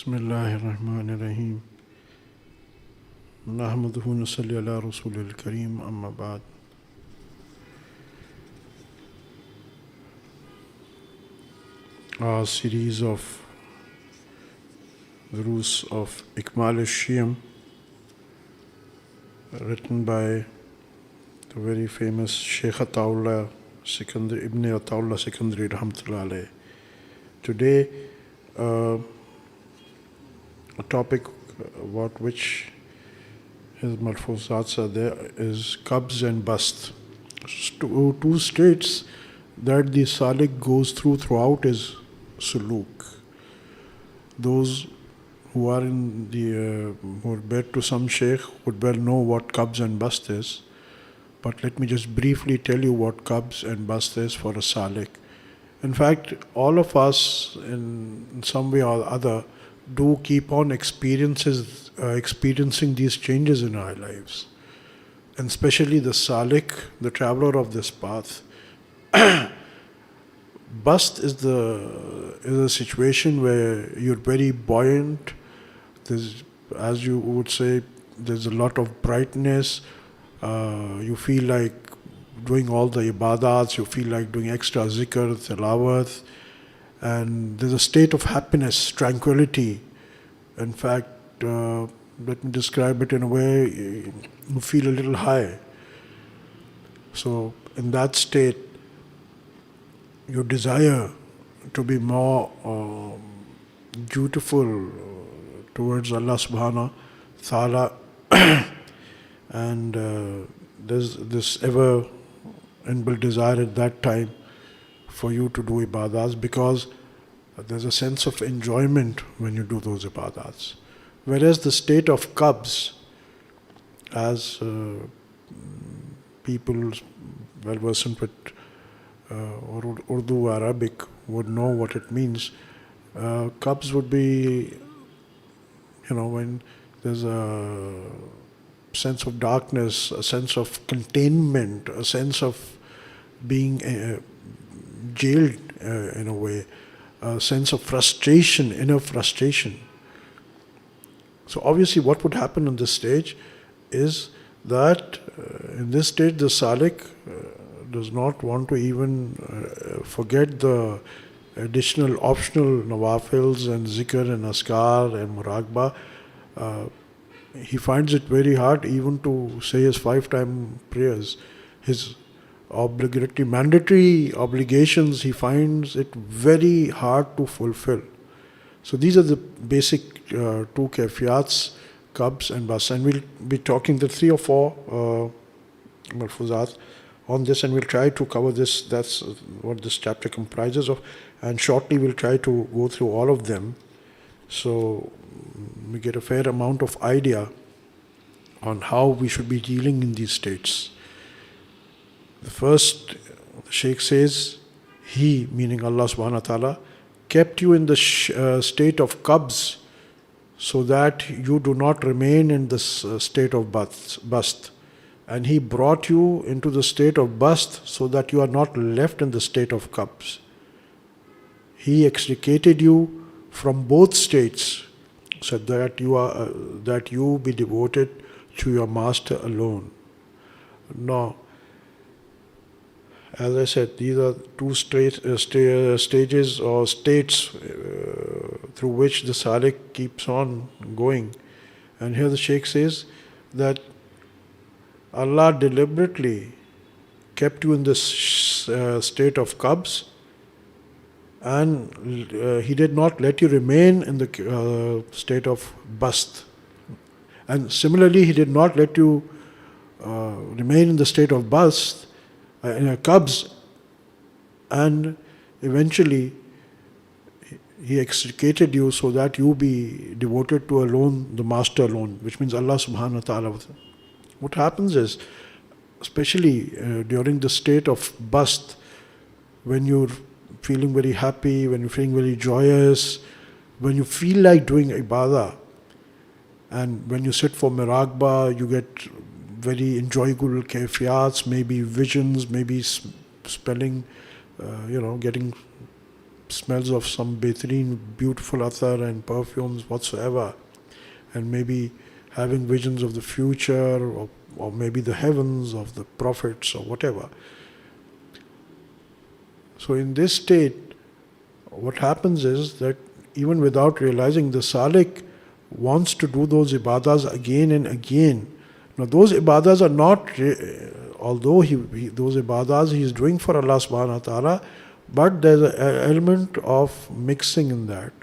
Bismillahirrahmanirrahim. Nahmaduhu nusalli ala Rasulil Kareem, amma ba'd. Our series of Durus of Ikmal al-Shiyam, written by the very famous Sheikh Ataullah Ibn Ataullah Sikandari Rahmatullah alayh. Today, a topic about which his malfuzats are there is qabz and bast. Two states that the salik goes throughout his suluk. Those who are in the who are bed to some sheikh would well know what qabz and bast is, but let me just briefly tell you what qabz and bast is for a salik. In fact, all of us in some way or other do keep on experiencing these changes in our lives, and especially the salik, the traveler of this path. Bust is a situation where you're very buoyant. There's, as you would say, there's a lot of brightness. You feel like doing all the ibadats. You feel like doing extra zikr, tilawat, and there's a state of happiness, tranquility. In fact, let me describe it in a way, you feel a little high. So in that state, your desire to be more dutiful towards Allah subhanahu wa ta'ala, and there's this ever inbuilt desire at that time for you to do ibadats, because there's a sense of enjoyment when you do those ibadats. Whereas the state of qabz, as people well versed with Urdu, Arabic would know what it means. Qabz would be, when there's a sense of darkness, a sense of containment, a sense of being jailed in a way, a sense of frustration, inner frustration. So obviously what would happen in this stage is that in this stage the salik does not want to even forget the additional optional nawafils and zikr and askar and muraqbah. He finds it very hard even to say his 5-time prayers. His obligatory, mandatory obligations, he finds it very hard to fulfill. So these are the basic two kafiyats, qabz and bas. And we'll be talking the 3 or 4 malfuzat on this, and we'll try to cover this. That's what this chapter comprises of, and shortly we'll try to go through all of them, so we get a fair amount of idea on how we should be dealing in these states. The first, the Shaykh says, He, meaning Allah subhanahu wa ta'ala, kept you in the state of qabz so that you do not remain in this state of bast. And He brought you into the state of bast so that you are not left in the state of qabz. He extricated you from both states so that you be devoted to your Master alone. Now, as I said, these are two stages or states through which the salik keeps on going. And here the Shaykh says that Allah deliberately kept you in this state of qabz, and He did not let you remain in the state of bast. And similarly, He did not let you remain in the state of bast, in a qabz, and eventually He extricated you so that you be devoted to alone, the Master alone, which means Allah subhanahu wa ta'ala. What happens is, especially during the state of bast, when you're feeling very happy, when you're feeling very joyous, when you feel like doing ibadah, and when you sit for muraqbah, you get very enjoyable kayfiyats, maybe visions, maybe spelling, getting smells of some behreen, beautiful athar and perfumes whatsoever, and maybe having visions of the future, or maybe the heavens of the prophets or whatever. So in this state, what happens is that even without realizing, the salik wants to do those ibadas again and again. Now those ibadas are not, although those ibadas he is doing for Allah subhanahu wa ta'ala, but there's an element of mixing in that.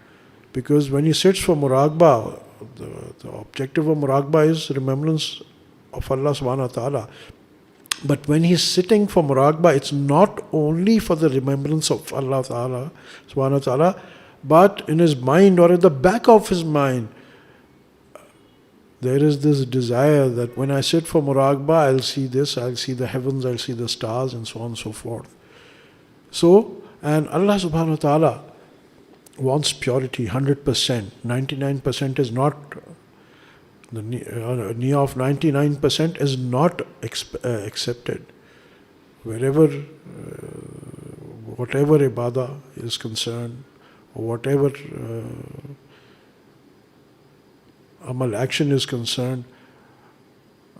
Because when he sits for muraqabah, the objective of muraqabah is remembrance of Allah subhanahu wa ta'ala. But when he's sitting for muraqabah, it's not only for the remembrance of Allah ta'ala, subhanahu wa ta'ala, but in his mind or at the back of his mind, there is this desire that when I sit for muraqabah, I'll see this, I'll see the heavens, I'll see the stars, and so on and so forth. So, and Allah subhanahu wa ta'ala wants purity, 100%. 99% is not, the niyyah of 99% is not accepted. Wherever, whatever ibadah is concerned, or whatever amal action is concerned,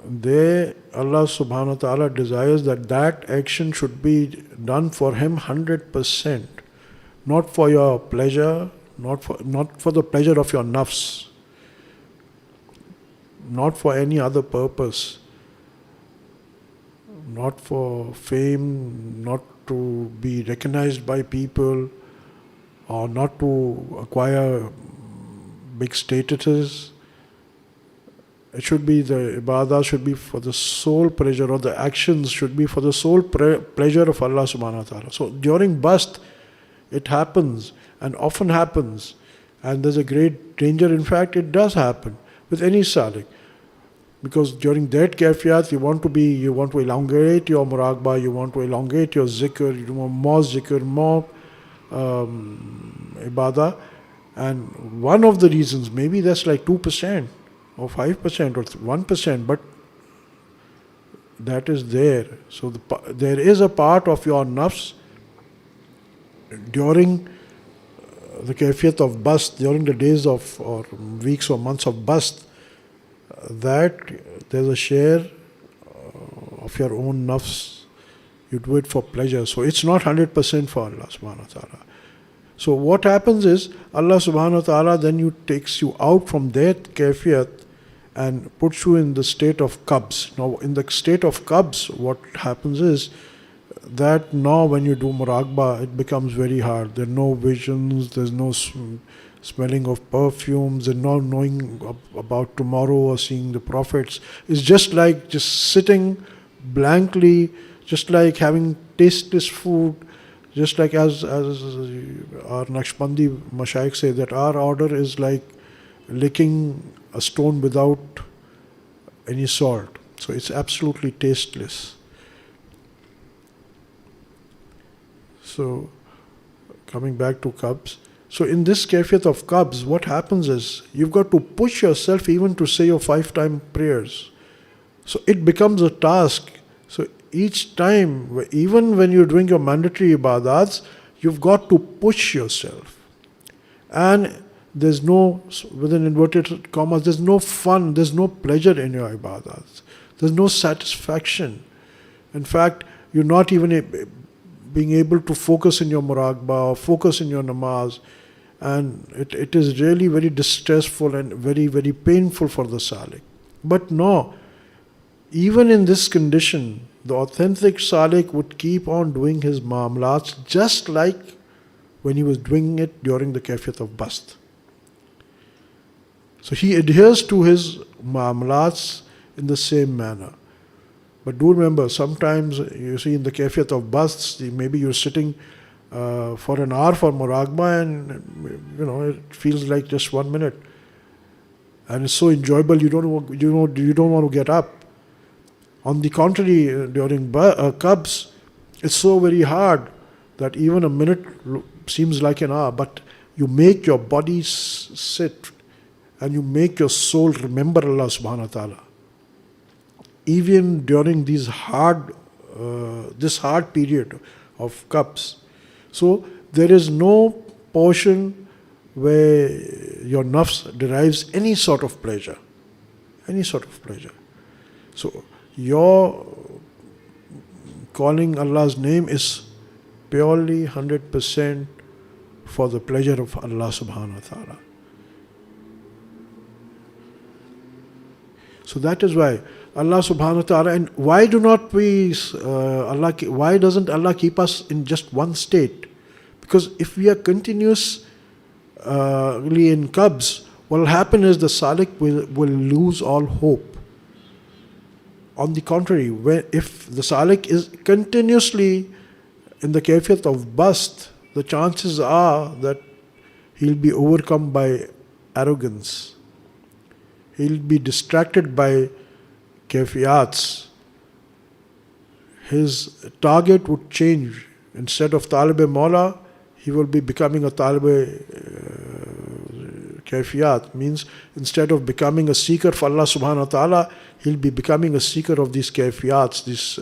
there Allah subhanahu wa ta'ala desires that that action should be done for him 100%, not for your pleasure, not for the pleasure of your nafs, not for any other purpose, not for fame, not to be recognized by people, or not to acquire big statuses. It should be, the ibadah should be for the sole pleasure, or the actions should be for the sole pleasure of Allah subhanahu wa ta'ala. So during bast, it happens, and often happens, and there's a great danger, in fact it does happen with any salik. Because during that kafiyat, you want to elongate your muraqabah, you want to elongate your zikr, you want more zikr, more ibadah. And one of the reasons, maybe that's like 2%, or 5%, or 1%, but that is there. So there is a part of your nafs during the kafiyat of bast, during the days of, or weeks or months of bast, that there's a share of your own nafs. You do it for pleasure. So it's not 100% for Allah subhanahu wa ta'ala. So what happens is, Allah subhanahu wa ta'ala then takes you out from that kafiyat and puts you in the state of qabz. Now in the state of qabz, what happens is that now when you do muraqabah, it becomes very hard. There are no visions, there's no smelling of perfumes, and no knowing about tomorrow or seeing the prophets. It's just like just sitting blankly, just like having tasteless food, just like as our Naqshbandi Mashayikh say, that our order is like licking a stone without any salt. So it's absolutely tasteless. So coming back to qabz. So in this kafiyat of qabz, what happens is, you've got to push yourself even to say your 5-time prayers. So it becomes a task. So each time, even when you're doing your mandatory ibadats, you've got to push yourself. And there's no, within inverted commas, there's no fun, there's no pleasure in your ibadats. There's no satisfaction. In fact, you're not even being able to focus in your muraqabah or focus in your namaz. And it is really very distressful and very, very painful for the salik. But no, even in this condition, the authentic salik would keep on doing his ma'amlats just like when he was doing it during the kafiyat of bast. So he adheres to his ma'amlats in the same manner. But do remember, sometimes you see in the kafiyat of bast, maybe you're sitting for an hour for muraqabah, and it feels like just 1 minute, and it's so enjoyable you don't want to get up. On the contrary, during qabz, it's so very hard that even a minute seems like an hour, but you make your body sit and you make your soul remember Allah subhanahu wa ta'ala. Even during this hard period of qabz. So there is no portion where your nafs derives any sort of pleasure. Any sort of pleasure. So your calling Allah's name is purely 100% for the pleasure of Allah subhanahu wa ta'ala. So that is why Allah subhanahu wa ta'ala, and why do not we, why doesn't Allah keep us in just one state? Because if we are continuously in qabz, what will happen is the salik will lose all hope. On the contrary, if the salik is continuously in the kayfiyat of bast, the chances are that he'll be overcome by arrogance. He'll be distracted by kayfiyats. His target would change. Instead of talib-e-Mawla, he will be becoming a talib-e-kayfiyat. Means instead of becoming a seeker for Allah subhanahu wa ta'ala, he'll be becoming a seeker of these kayfiyats, these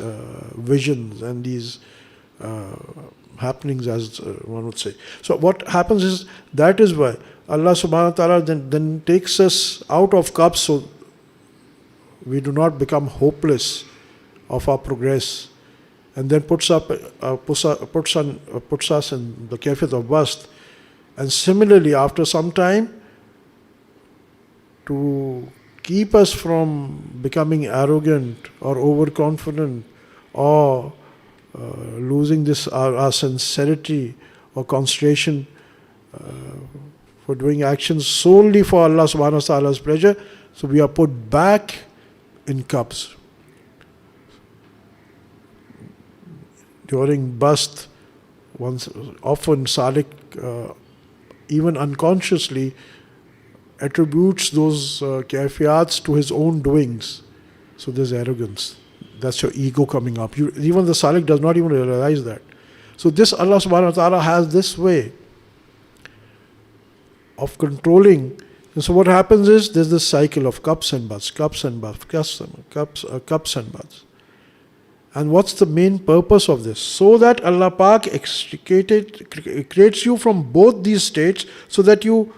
visions and these happenings, as one would say. So what happens is, that is why Allah subhanahu wa ta'ala then takes us out of qabz, so we do not become hopeless of our progress, and then puts us in the kayfiyat of bast. And similarly, after some time, to keep us from becoming arrogant or overconfident or losing our sincerity or concentration for doing actions solely for Allah subhanahu wa ta'ala's pleasure, so we are put back in qabz. During bast, often salik, even unconsciously, attributes those kayfiyats to his own doings. So there's arrogance. That's your ego coming up. Even the salik does not even realize that. So this Allah subhanahu wa ta'ala has this way of controlling. And so what happens is, there's this cycle of qabz and bast, qabz and bast, qabz and bast. And what's the main purpose of this? So that Allah Pak creates you from both these states, so that you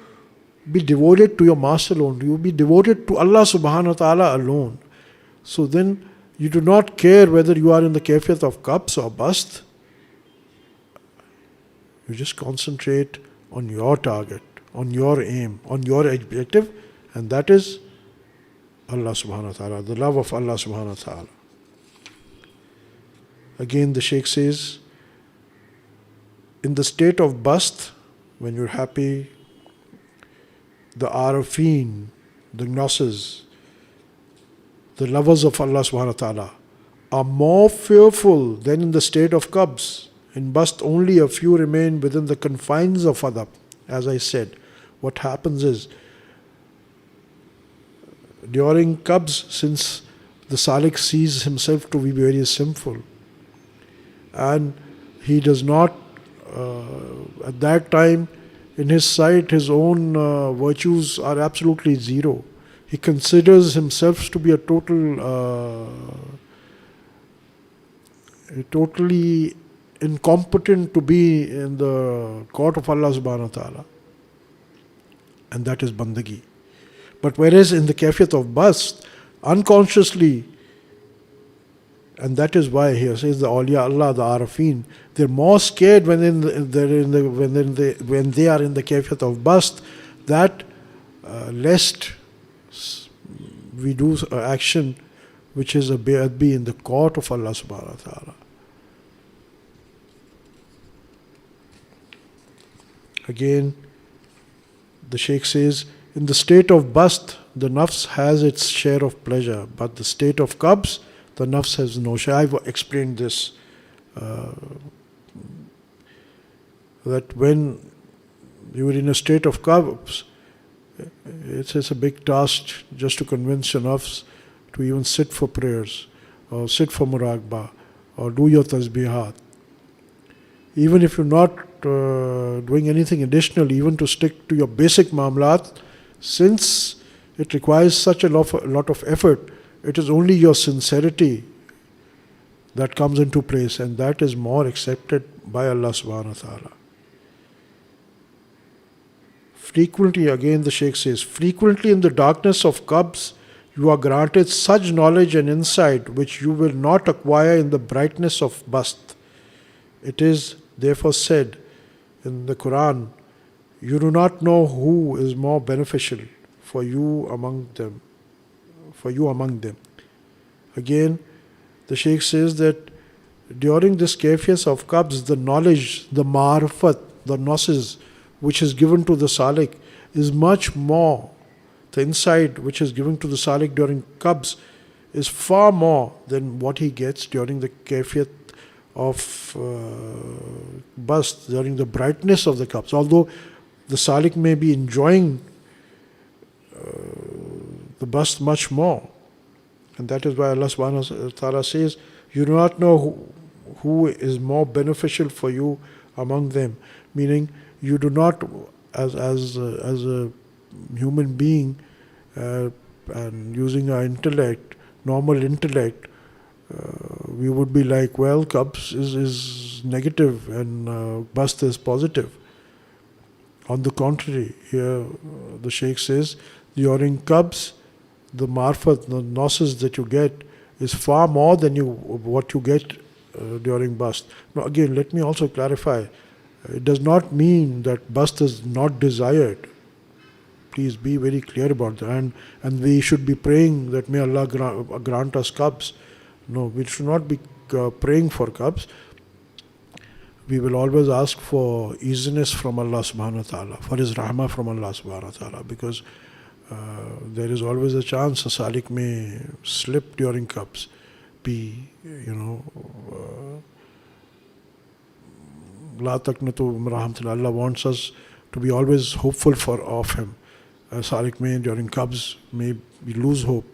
be devoted to your master alone. You be devoted to Allah subhanahu wa ta'ala alone. So then you do not care whether you are in the kayfiyat of qabz or bast. You just concentrate on your target, on your aim, on your objective, and that is Allah subhanahu wa ta'ala, the love of Allah subhanahu wa ta'ala. Again, the Shaykh says, in the state of bast, when you're happy, the arafeen, the gnosis, the lovers of Allah subhanahu wa ta'ala, are more fearful than in the state of qabz. In bast, only a few remain within the confines of adab. As I said, what happens is, during qabz, since the salik sees himself to be very sinful, and he does not, at that time, in his sight, his own virtues are absolutely zero. He considers himself to be a totally incompetent to be in the court of Allah subhanahu wa ta'ala. And that is bandagi. But whereas in the kayfiyat of bast, unconsciously, and that is why here says the awliya Allah, the arafeen, they're more scared when they are in the kayfiyat of bast, that lest we do action which is a be'adbi in the court of Allah subhanahu wa ta'ala. Again, the Shaykh says, in the state of bast, the nafs has its share of pleasure, but the state of qabz, the nafs has no share. I've explained this, that when you are in a state of qabz, it's a big task just to convince your nafs to even sit for prayers, or sit for muraqbah, or do your tasbihat. Even if you're not doing anything additional, even to stick to your basic mamlat, since it requires such a lot of effort, it is only your sincerity that comes into place, and that is more accepted by Allah subhanahu wa ta'ala. Frequently, again the Shaykh says, frequently in the darkness of qabs, you are granted such knowledge and insight which you will not acquire in the brightness of bast. It is therefore said in the Quran, you do not know who is more beneficial for you among them. Again, the Shaykh says that during this kayfiyat of qabs, the knowledge, the ma'rifat, the gnosis which is given to the salik is much more. The insight which is given to the salik during qabs is far more than what he gets during the kayfiyat of bast, during the brightness of the qabs. Although the salik may be enjoying the bast much more. And that is why Allah subhanahu wa ta'ala says, you do not know who is more beneficial for you among them. Meaning, you do not, as a human being, and using our intellect, normal intellect, we would be like, well, qabs is negative and bast is positive. On the contrary, here the Shaykh says, during qabs, the marfat, the gnosis that you get is far more than what you get during bast. Now again, let me also clarify. It does not mean that bast is not desired. Please be very clear about that. And we should be praying that may Allah grant us qabs. No, we should not be praying for qabs. We will always ask for easiness from Allah subhanahu wa ta'ala, for His rahmah from Allah subhanahu wa ta'ala, because there is always a chance a salik may slip during qabs, La taqnatu min rahmatillah. Allah wants us to be always hopeful of Him. Salik may during qabs may we lose hope.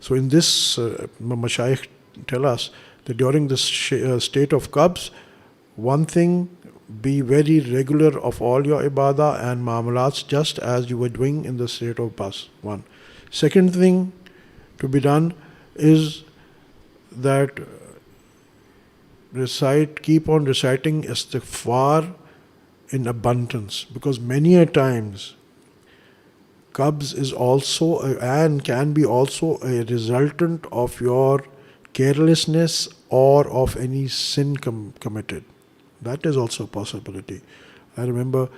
So in this, Mashayikh tell us that during this state of qabs, one thing, be very regular of all your ibadah and ma'amalats just as you were doing in the state of bast. One. Second thing to be done is that keep on reciting istighfar in abundance, because many a times qabs is also and can be also a resultant of your carelessness or of any sin committed. That is also a possibility. I remember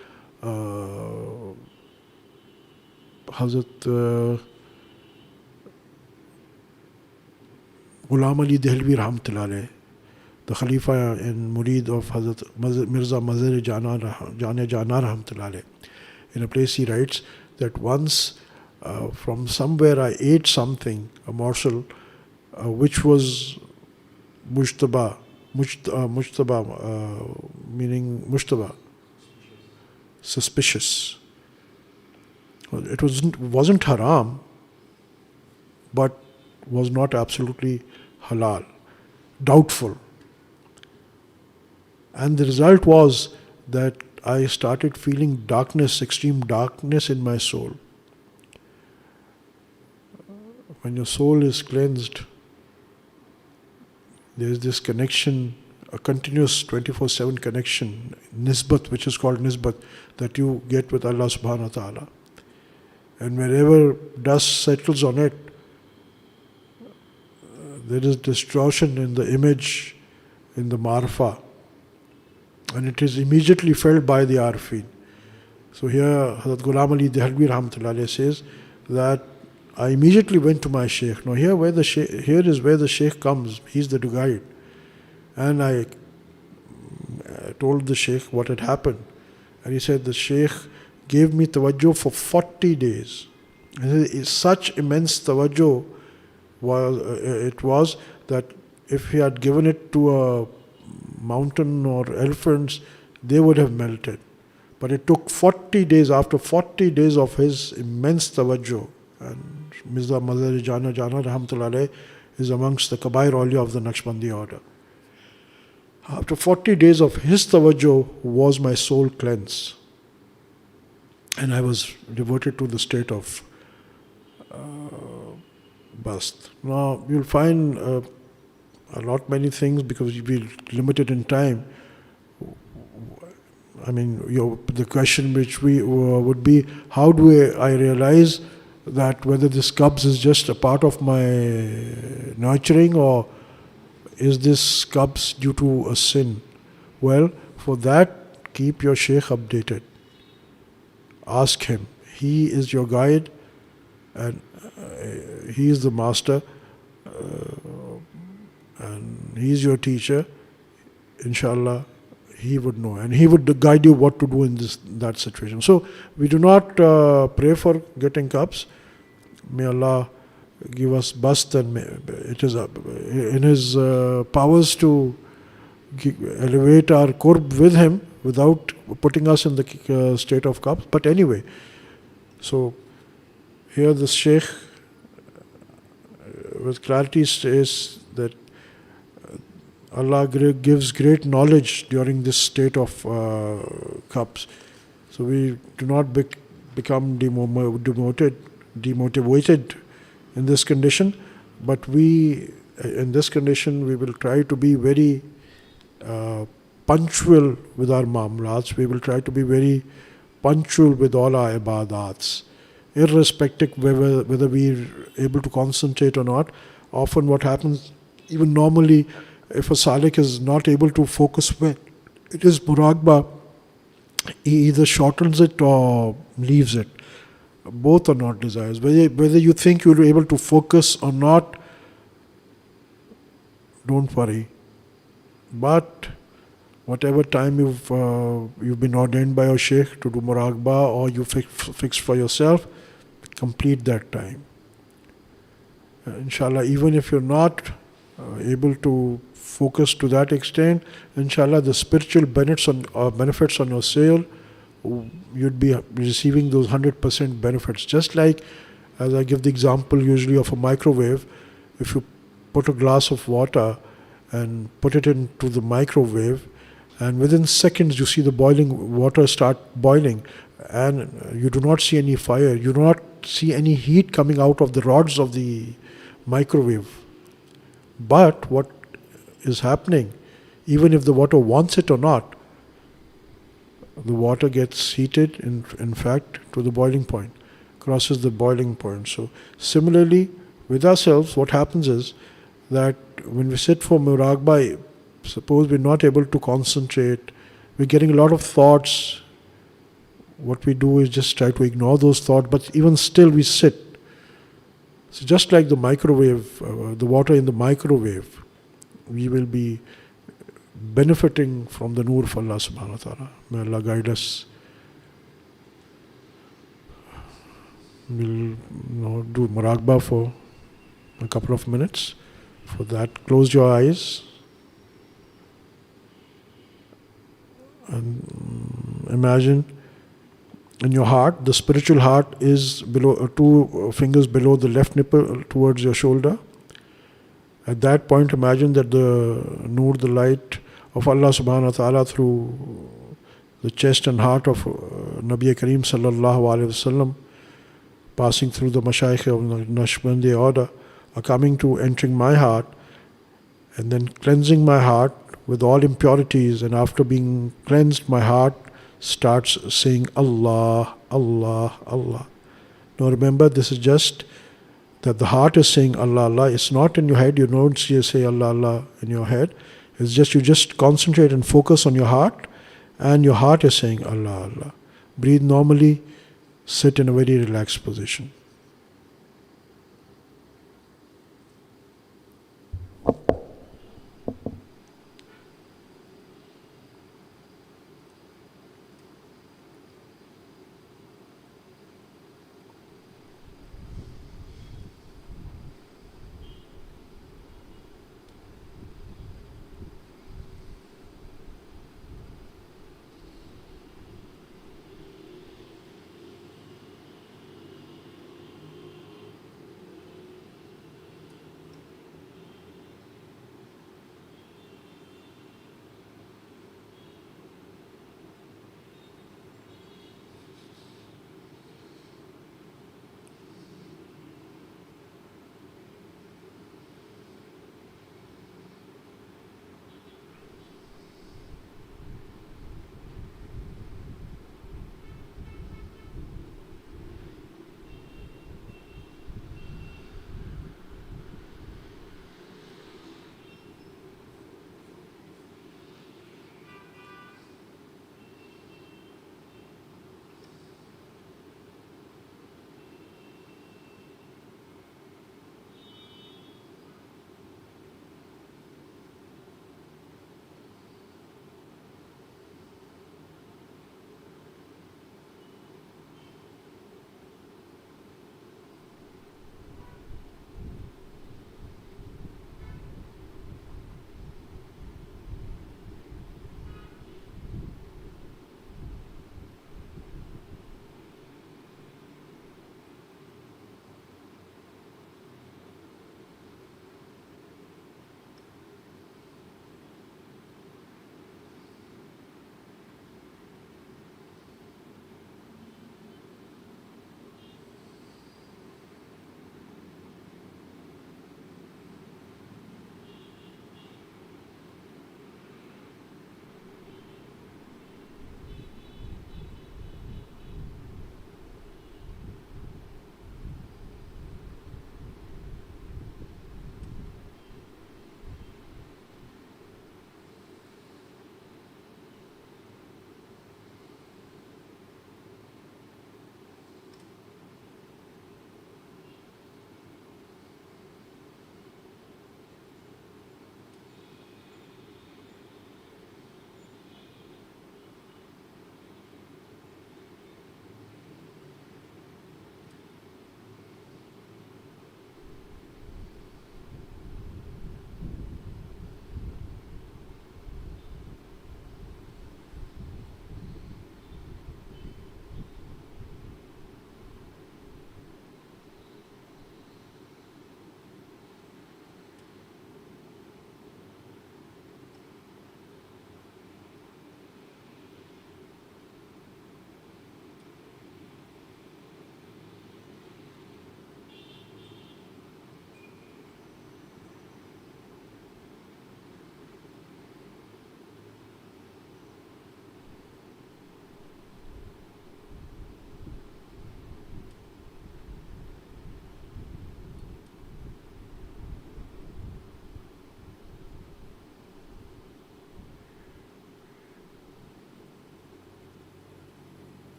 Hazrat Ghulam Ali Dehlvi rahmatullah alayh, the Khalifa and Murid of Hazrat Mirza Mazhar Jana rahmatullah alayh. In a place he writes that once from somewhere I ate something, a morsel, which was mujtaba, meaning mushtaba, suspicious. Well, it wasn't haram, but was not absolutely halal, doubtful. And the result was that I started feeling darkness, extreme darkness in my soul. When your soul is cleansed, there is this connection, a continuous 24/7 connection, nisbat, which is called nisbat, that you get with Allah subhanahu wa ta'ala. And wherever dust settles on it, there is distortion in the image, in the marfa, and it is immediately felt by the arifin. So here Hazrat Ghulam Ali Dehlvi rahmatullah alayh says that I immediately went to my Shaykh. Now here is where the Shaykh comes. He's the guide. And I told the Shaykh what had happened. And he said the Shaykh gave me tawajjuh for 40 days. And such immense tawajjuh was that if he had given it to a mountain or elephants, they would have melted. But it took 40 days. After 40 days of his immense tawajjuh, and Mirza Mazhar Jana rahmatullah alayh is amongst the Kabair Awliya of the Naqshbandi order. After 40 days of his tawajjuh was my soul cleansed. And I was devoted to the state of bast. Now you'll find many things, because we'll be limited in time. I mean, the question which we would be, how do I realize that whether this cubs is just a part of my nurturing, or is this cubs due to a sin? Well, for that, keep your sheikh updated. Ask him. He is your guide, and he is the master, and he is your teacher. Inshallah, he would know, and he would guide you what to do in that situation. So we do not pray for getting cubs. May Allah give us bast, and it is in His powers to elevate our qurb with Him without putting us in the state of cubs. But anyway, so here the Shaykh with clarity says that Allah gives great knowledge during this state of cups. So we do not become demotivated in this condition, but in this condition, we will try to be very punctual with our ma'amulats. We will try to be very punctual with all our ibadats, irrespective whether we are able to concentrate or not. Often what happens, even normally, if a salik is not able to focus when it is muraqbah, he either shortens it or leaves it. Both are not desires. Whether you think you'll be able to focus or not, don't worry. But whatever time you've been ordained by your sheikh to do muraqbah, or you fix for yourself, complete that time. Inshallah, even if you're not able to focus to that extent, inshallah, the spiritual benefits on your soul, you'd be receiving those 100% benefits. Just like, as I give the example usually of a microwave, if you put a glass of water and put it into the microwave, and within seconds you see the boiling water start boiling, and you do not see any fire, you do not see any heat coming out of the rods of the microwave. But what is happening, even if the water wants it or not, the water gets heated, in fact, to the boiling point, crosses the boiling point. So similarly, with ourselves, what happens is that when we sit for muraqbah, suppose we're not able to concentrate, we're getting a lot of thoughts. What we do is just try to ignore those thoughts, but even still we sit. So just like the microwave, the water in the microwave, we will be benefiting from the nur of Allah subhanahu wa ta'ala. May Allah guide us. We'll do muraqbah for a couple of minutes. For that, close your eyes and imagine in your heart, the spiritual heart is below, 2 fingers below the left nipple towards your shoulder. At that point, imagine that the nur, the light of Allah subhanahu wa ta'ala through the chest and heart of Nabi Kareem sallallahu alayhi wasallam, passing through the mashayikh of Naqshbandi order, are coming to entering my heart and then cleansing my heart with all impurities, and after being cleansed, my heart starts saying Allah, Allah, Allah. Now remember, this is just that the heart is saying Allah, Allah. It's not in your head. You don't say Allah, Allah in your head. It's just you just concentrate and focus on your heart, and your heart is saying Allah, Allah. Breathe normally, sit in a very relaxed position.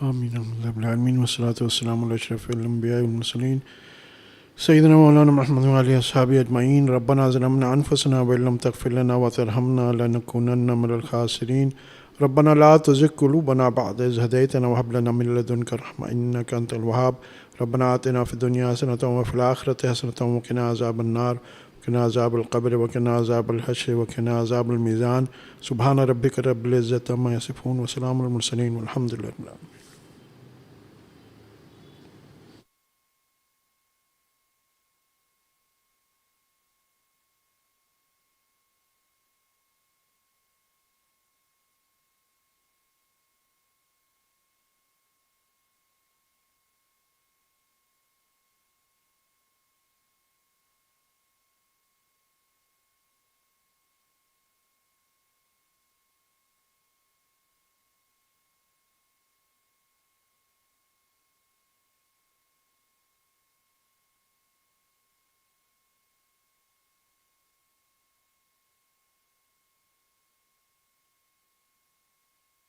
आमीन आमीन वस्सलातु वस्सलामु अला अशरफिल अंबिया वल मुरसलीन सय्यिदना मौलाना मुहम्मद व आलिहि अस्हाबी अजमईन रब्बना ज़लमना अनफुसना व इल्लम तग़फिर लना व तरहमना लनकुनन्ना मिनल खासिरीन रब्बना ला तुज़िग़ क़ुलूबना बअद is हदैतना व हब लना मिन लदुनका रहमह इन्नका अंतल वहाब रब्बना आतिना फ़िद-दुनिया हसनतन व फ़िल आख़िरति हसनतन व क़िना अज़ाबन नार क़िना अज़ाबल क़ब्र व क़िना अज़ाबल हश्र व क़िना अज़ाबल मीज़ान सुब्हान रब्बिका रब्बिल इज़्ज़ति अम्मा यसिफ़ून व सलामुल मुरसलीन वल्हम्दुलिल्लाहि रब्बिल आलमीन।